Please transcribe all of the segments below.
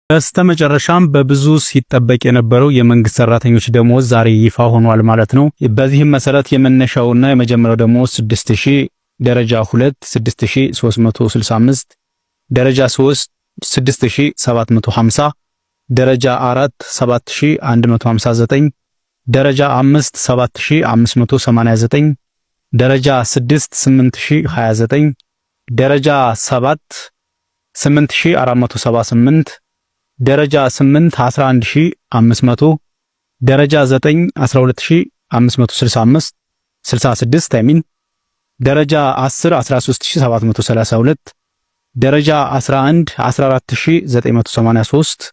በስተመጨረሻም በብዙ ሲጠበቅ የነበረው የመንግስት ሰራተኞች ደሞዝ ዛሬ ይፋ ሆኗል ማለት ነው። በዚህም መሰረት የመነሻውና የመጀመሪያው ደሞዝ 6000፣ ደረጃ 2 6365፣ ደረጃ 3 6750፣ ደረጃ 4 7159፣ ደረጃ 5 7589፣ ደረጃ 6 8029፣ ደረጃ 7 8478፣ ደረጃ 8 11500፣ ደረጃ 9 12565 66 አይሚን፣ ደረጃ 10 13732፣ ደረጃ 11 14983፣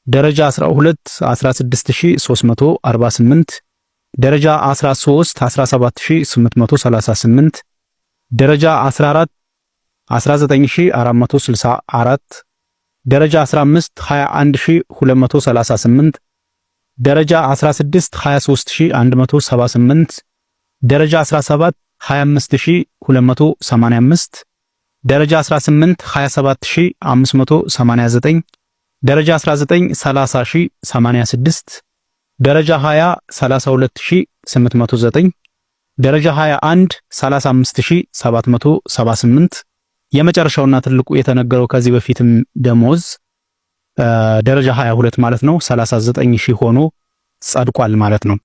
ደረጃ 12 16348፣ ደረጃ 13 17838፣ ደረጃ 14 19464፣ ደረጃ 15 21238፣ ደረጃ 16 23178፣ ደረጃ 17 25285፣ ደረጃ 18 27589፣ ደረጃ 19 30086፣ ደረጃ 20 32809፣ ደረጃ 21 35778፣ የመጨረሻውና ትልቁ የተነገረው ከዚህ በፊትም ደሞዝ ደረጃ 22 ማለት ነው 39000 ሆኖ ጸድቋል ማለት ነው።